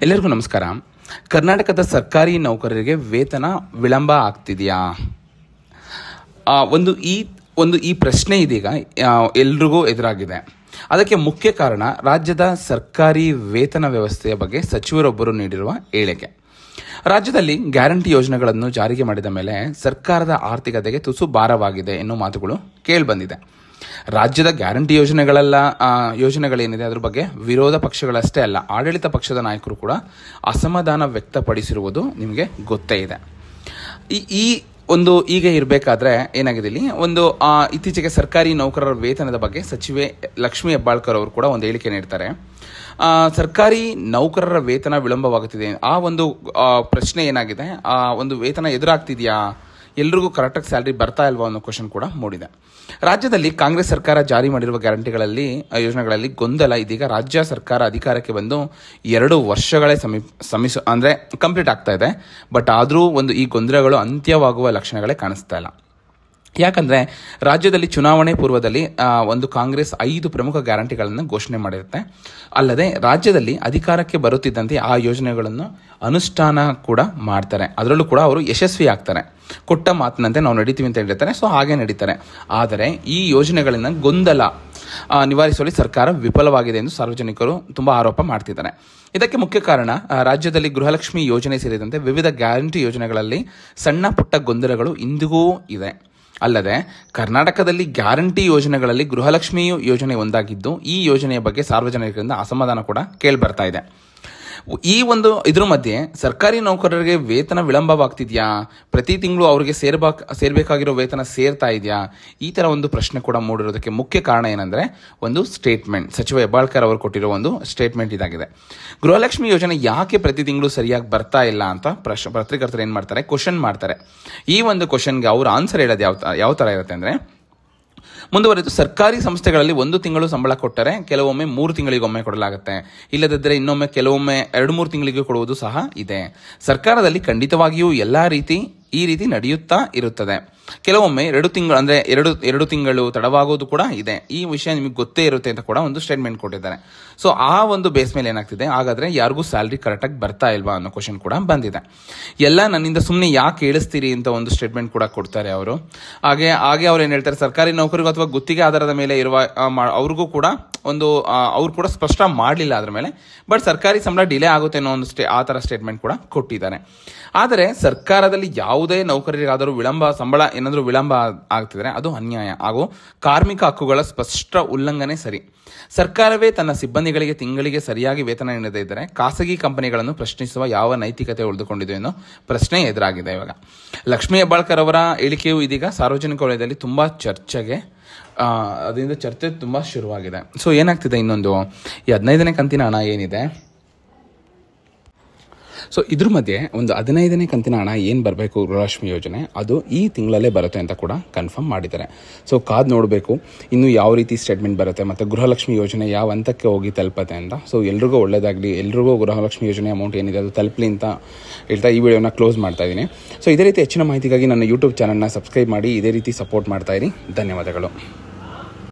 ಎಲ್ಲರಿಗೂ ನಮಸ್ಕಾರ. ಕರ್ನಾಟಕದ ಸರ್ಕಾರಿ ನೌಕರರಿಗೆ ವೇತನ ವಿಳಂಬ ಆಗ್ತಿದೆಯಾ? ಈ ಪ್ರಶ್ನೆ ಇದೀಗ ಎಲ್ರಿಗೂ ಎದುರಾಗಿದೆ. ಅದಕ್ಕೆ ಮುಖ್ಯ ಕಾರಣ ರಾಜ್ಯದ ಸರ್ಕಾರಿ ವೇತನ ವ್ಯವಸ್ಥೆಯ ಬಗ್ಗೆ ಸಚಿವರೊಬ್ಬರು ನೀಡಿರುವ ಹೇಳಿಕೆ. ರಾಜ್ಯದಲ್ಲಿ ಗ್ಯಾರಂಟಿ ಯೋಜನೆಗಳನ್ನು ಜಾರಿಗೆ ಮಾಡಿದ ಮೇಲೆ ಸರ್ಕಾರದ ಆರ್ಥಿಕತೆಗೆ ತುಸು ಭಾರವಾಗಿದೆ ಎನ್ನುವ ಮಾತುಗಳು ಕೇಳಿಬಂದಿದೆ. ರಾಜ್ಯದ ಗ್ಯಾರಂಟಿ ಯೋಜನೆಗಳೇನಿದೆ ಅದ್ರ ಬಗ್ಗೆ ವಿರೋಧ ಪಕ್ಷಗಳಷ್ಟೇ ಅಲ್ಲ, ಆಡಳಿತ ಪಕ್ಷದ ನಾಯಕರು ಕೂಡ ಅಸಮಾಧಾನ ವ್ಯಕ್ತಪಡಿಸಿರುವುದು ನಿಮಗೆ ಗೊತ್ತೇ ಇದೆ. ಈಗ ಇರಬೇಕಾದ್ರೆ ಏನಾಗಿದೆ, ಇಲ್ಲಿ ಇತ್ತೀಚೆಗೆ ಸರ್ಕಾರಿ ನೌಕರರ ವೇತನದ ಬಗ್ಗೆ ಸಚಿವೆ ಲಕ್ಷ್ಮೀ ಹೆಬ್ಬಾಳ್ಕರ್ ಅವರು ಕೂಡ ಒಂದು ಹೇಳಿಕೆ ನೀಡ್ತಾರೆ. ಸರ್ಕಾರಿ ನೌಕರರ ವೇತನ ವಿಳಂಬವಾಗುತ್ತಿದೆ. ಪ್ರಶ್ನೆ ಏನಾಗಿದೆ, ವೇತನ ಎದುರಾಗ್ತಿದೆಯಾ, ಎಲ್ರಿಗೂ ಕರೆಕ್ಟಾಗಿ ಸ್ಯಾಲರಿ ಬರ್ತಾ ಇಲ್ವಾ ಅನ್ನೋ ಕ್ವಶನ್ ಕೂಡ ಮೂಡಿದೆ. ರಾಜ್ಯದಲ್ಲಿ ಕಾಂಗ್ರೆಸ್ ಸರ್ಕಾರ ಜಾರಿ ಮಾಡಿರುವ ಯೋಜನೆಗಳಲ್ಲಿ ಗೊಂದಲ ಇದೀಗ ರಾಜ್ಯ ಸರ್ಕಾರ ಅಧಿಕಾರಕ್ಕೆ ಬಂದು 2 ವರ್ಷಗಳೇ ಕಂಪ್ಲೀಟ್ ಆಗ್ತಾ ಇದೆ. ಬಟ್ ಆದರೂ ಈ ಗೊಂದಲಗಳು ಅಂತ್ಯವಾಗುವ ಲಕ್ಷಣಗಳೇ ಕಾಣಿಸ್ತಾ ಇಲ್ಲ. ಯಾಕಂದ್ರೆ ರಾಜ್ಯದಲ್ಲಿ ಚುನಾವಣೆ ಪೂರ್ವದಲ್ಲಿ ಕಾಂಗ್ರೆಸ್ 5 ಪ್ರಮುಖ ಗ್ಯಾರಂಟಿಗಳನ್ನು ಘೋಷಣೆ ಮಾಡಿರುತ್ತೆ. ಅಲ್ಲದೆ ರಾಜ್ಯದಲ್ಲಿ ಅಧಿಕಾರಕ್ಕೆ ಬರುತ್ತಿದ್ದಂತೆ ಆ ಯೋಜನೆಗಳನ್ನು ಅನುಷ್ಠಾನ ಕೂಡ ಮಾಡ್ತಾರೆ. ಅದರಲ್ಲೂ ಕೂಡ ಅವರು ಯಶಸ್ವಿ ಆಗ್ತಾರೆ. ಕೊಟ್ಟ ಮಾತಿನಂತೆ ನಾವು ನಡೀತೀವಿ ಅಂತ ಹೇಳಿರ್ತಾರೆ. ಸೊ ಹಾಗೆ ನಡೀತಾರೆ. ಆದರೆ ಈ ಯೋಜನೆಗಳಿಂದ ಗೊಂದಲ ನಿವಾರಿಸುವಲ್ಲಿ ಸರ್ಕಾರ ವಿಫಲವಾಗಿದೆ ಎಂದು ಸಾರ್ವಜನಿಕರು ತುಂಬಾ ಆರೋಪ ಮಾಡ್ತಿದ್ದಾರೆ. ಇದಕ್ಕೆ ಮುಖ್ಯ ಕಾರಣ ರಾಜ್ಯದಲ್ಲಿ ಗೃಹಲಕ್ಷ್ಮಿ ಯೋಜನೆ ಸೇರಿದಂತೆ ವಿವಿಧ ಗ್ಯಾರಂಟಿ ಯೋಜನೆಗಳಲ್ಲಿ ಸಣ್ಣ ಪುಟ್ಟ ಗೊಂದಲಗಳು ಇಂದಿಗೂ ಇದೆ. ಅಲ್ಲದೆ ಕರ್ನಾಟಕದಲ್ಲಿ ಗ್ಯಾರಂಟಿ ಯೋಜನೆಗಳಲ್ಲಿ ಗೃಹಲಕ್ಷ್ಮಿ ಯೋಜನೆ ಒಂದಾಗಿದ್ದು, ಈ ಯೋಜನೆಯ ಬಗ್ಗೆ ಸಾರ್ವಜನಿಕರಿಂದ ಅಸಮಾಧಾನ ಕೂಡ ಕೇಳಿಬರ್ತಾ ಇದೆ. ಇದ್ರ ಮಧ್ಯೆ ಸರ್ಕಾರಿ ನೌಕರರಿಗೆ ವೇತನ ವಿಳಂಬವಾಗ್ತಿದ್ಯಾ, ಪ್ರತಿ ತಿಂಗಳು ಅವರಿಗೆ ಸೇರ್ಬೇಕಾಗಿರೋ ವೇತನ ಸೇರ್ತಾ ಇದೆಯಾ, ಈ ತರ ಪ್ರಶ್ನೆ ಕೂಡ ಮೂಡಿರೋದಕ್ಕೆ ಮುಖ್ಯ ಕಾರಣ ಏನಂದ್ರೆ ಸ್ಟೇಟ್ಮೆಂಟ್, ಸಚಿವ ಹೆಬ್ಬಾಳ್ಕರ್ ಅವರು ಕೊಟ್ಟಿರೋ ಸ್ಟೇಟ್ಮೆಂಟ್ ಇದಾಗಿದೆ. ಗೃಹಲಕ್ಷ್ಮಿ ಯೋಜನೆ ಯಾಕೆ ಪ್ರತಿ ತಿಂಗಳು ಸರಿಯಾಗಿ ಬರ್ತಾ ಇಲ್ಲ ಅಂತ ಪತ್ರಕರ್ತರು ಏನ್ ಮಾಡ್ತಾರೆ, ಕ್ವಶನ್ ಮಾಡ್ತಾರೆ. ಈ ಕ್ವಶನ್ಗೆ ಅವ್ರ ಆನ್ಸರ್ ಹೇಳೋದು ಯಾವ ತರ ಇರುತ್ತೆ ಅಂದ್ರೆ, ಮುಂದುವರೆದು ಸರ್ಕಾರಿ ಸಂಸ್ಥೆಗಳಲ್ಲಿ 1 ತಿಂಗಳು ಸಂಬಳ ಕೊಟ್ಟರೆ ಕೆಲವೊಮ್ಮೆ 3 ತಿಂಗಳಿಗೊಮ್ಮೆ ಕೊಡಲಾಗುತ್ತೆ. ಇಲ್ಲದಿದ್ದರೆ ಇನ್ನೊಮ್ಮೆ ಕೆಲವೊಮ್ಮೆ 2-3 ತಿಂಗಳಿಗೆ ಕೊಡುವುದು ಸಹ ಇದೆ. ಸರ್ಕಾರದಲ್ಲಿ ಖಂಡಿತವಾಗಿಯೂ ಈ ರೀತಿ ನಡೆಯುತ್ತಾ ಇರುತ್ತದೆ. ಕೆಲವೊಮ್ಮೆ 2 ತಿಂಗಳು ತಡವಾಗೋದು ಕೂಡ ಇದೆ. ಈ ವಿಷಯ ನಿಮಗೆ ಗೊತ್ತೇ ಇರುತ್ತೆ ಅಂತ ಕೂಡ ಸ್ಟೇಟ್ಮೆಂಟ್ ಕೊಟ್ಟಿದ್ದಾರೆ. ಸೊ ಬೇಸ್ ಮೇಲೆ ಏನಾಗ್ತಿದೆ, ಹಾಗಾದ್ರೆ ಯಾರಿಗೂ ಸ್ಯಾಲರಿ ಕರೆಕ್ಟಾಗಿ ಬರ್ತಾ ಇಲ್ವಾ ಅನ್ನೋ ಕ್ವಶನ್ ಕೂಡ ಬಂದಿದೆ. ಎಲ್ಲ ನನ್ನಿಂದ ಸುಮ್ಮನೆ ಯಾಕೆ ಹೇಳಿಸ್ತೀರಿ ಅಂತ ಸ್ಟೇಟ್ಮೆಂಟ್ ಕೂಡ ಕೊಡ್ತಾರೆ ಅವರು. ಹಾಗೆ ಅವ್ರು ಏನ್ ಹೇಳ್ತಾರೆ, ಸರ್ಕಾರಿ ನೌಕರಿಗೂ ಅಥವಾ ಗುತ್ತಿಗೆ ಆಧಾರದ ಮೇಲೆ ಇರುವ ಅವ್ರಿಗೂ ಕೂಡ ಅವ್ರು ಕೂಡ ಸ್ಪಷ್ಟ ಮಾಡಲಿಲ್ಲ ಅದ್ರ ಮೇಲೆ. ಬಟ್ ಸರ್ಕಾರಿ ಸಂಬಳ ಡಿಲೇ ಆಗುತ್ತೆ ಅನ್ನೋ ಆ ತರ ಸ್ಟೇಟ್ಮೆಂಟ್ ಕೂಡ ಕೊಟ್ಟಿದ್ದಾರೆ. ಆದರೆ ಸರ್ಕಾರದಲ್ಲಿ ಯಾವುದೇ ನೌಕರರಿಗಾದರೂ ಸಂಬಳ ಏನಾದರೂ ವಿಳಂಬ ಆಗ್ತಿದ್ರೆ ಅದು ಅನ್ಯಾಯ ಹಾಗೂ ಕಾರ್ಮಿಕ ಹಕ್ಕುಗಳ ಸ್ಪಷ್ಟ ಉಲ್ಲಂಘನೆ. ಸರಿ, ಸರ್ಕಾರವೇ ತನ್ನ ಸಿಬ್ಬಂದಿಗಳಿಗೆ ತಿಂಗಳಿಗೆ ಸರಿಯಾಗಿ ವೇತನ ನೀಡದೇ ಇದ್ದರೆ ಖಾಸಗಿ ಕಂಪನಿಗಳನ್ನು ಪ್ರಶ್ನಿಸುವ ಯಾವ ನೈತಿಕತೆ ಉಳಿದುಕೊಂಡಿದೆ ಅನ್ನೋ ಪ್ರಶ್ನೆ ಎದುರಾಗಿದೆ. ಇವಾಗ ಲಕ್ಷ್ಮೀ ಹೆಬ್ಬಾಳ್ಕರ್ ಅವರ ಹೇಳಿಕೆಯು ಇದೀಗ ಸಾರ್ವಜನಿಕ ವಲಯದಲ್ಲಿ ತುಂಬಾ ಅದರಿಂದ ಚರ್ಚೆ ತುಂಬಾ ಶುರುವಾಗಿದೆ. ಸೊ ಏನಾಗ್ತಿದೆ, ಈ 15ನೇ ಕಂತಿನ ಹಣ ಏನಿದೆ, ಸೊ ಇದ್ರ ಮಧ್ಯೆ 15ನೇ ಕಂತಿನ ಹಣ ಏನು ಬರಬೇಕು ಗೃಹಲಕ್ಷ್ಮಿ ಯೋಜನೆ, ಅದು ಈ ತಿಂಗಳಲ್ಲೇ ಬರುತ್ತೆ ಅಂತ ಕೂಡ ಕನ್ಫರ್ಮ್ ಮಾಡಿದ್ದಾರೆ. ಸೊ ಕಾದ್ ನೋಡಬೇಕು ಇನ್ನು ಯಾವ ರೀತಿ ಸ್ಟೇಟ್ಮೆಂಟ್ ಬರುತ್ತೆ ಮತ್ತು ಗೃಹಲಕ್ಷ್ಮಿ ಯೋಜನೆ ಯಾವ ಹಂತಕ್ಕೆ ಹೋಗಿ ತಲುಪತ್ತೆ ಅಂತ. ಸೊ ಎಲ್ರಿಗೂ ಒಳ್ಳೇದಾಗಲಿ, ಎಲ್ರಿಗೂ ಗೃಹಲಕ್ಷ್ಮಿ ಯೋಜನೆ ಅಮೌಂಟ್ ಏನಿದೆ ಅದು ತಲುಪಲಿ ಅಂತ ಹೇಳ್ತಾ ಈ ವಿಡಿಯೋನ ಕ್ಲೋಸ್ ಮಾಡ್ತಾ ಇದ್ದೀನಿ. ಸೊ ಇದೇ ರೀತಿ ಹೆಚ್ಚಿನ ಮಾಹಿತಿಗಾಗಿ ನನ್ನ ಯೂಟ್ಯೂಬ್ ಚಾನಲ್ನ ಸಬ್ಸ್ಕ್ರೈಬ್ ಮಾಡಿ ಇದೇ ರೀತಿ ಸಪೋರ್ಟ್ ಮಾಡ್ತಾ ಇರಿ. ಧನ್ಯವಾದಗಳು.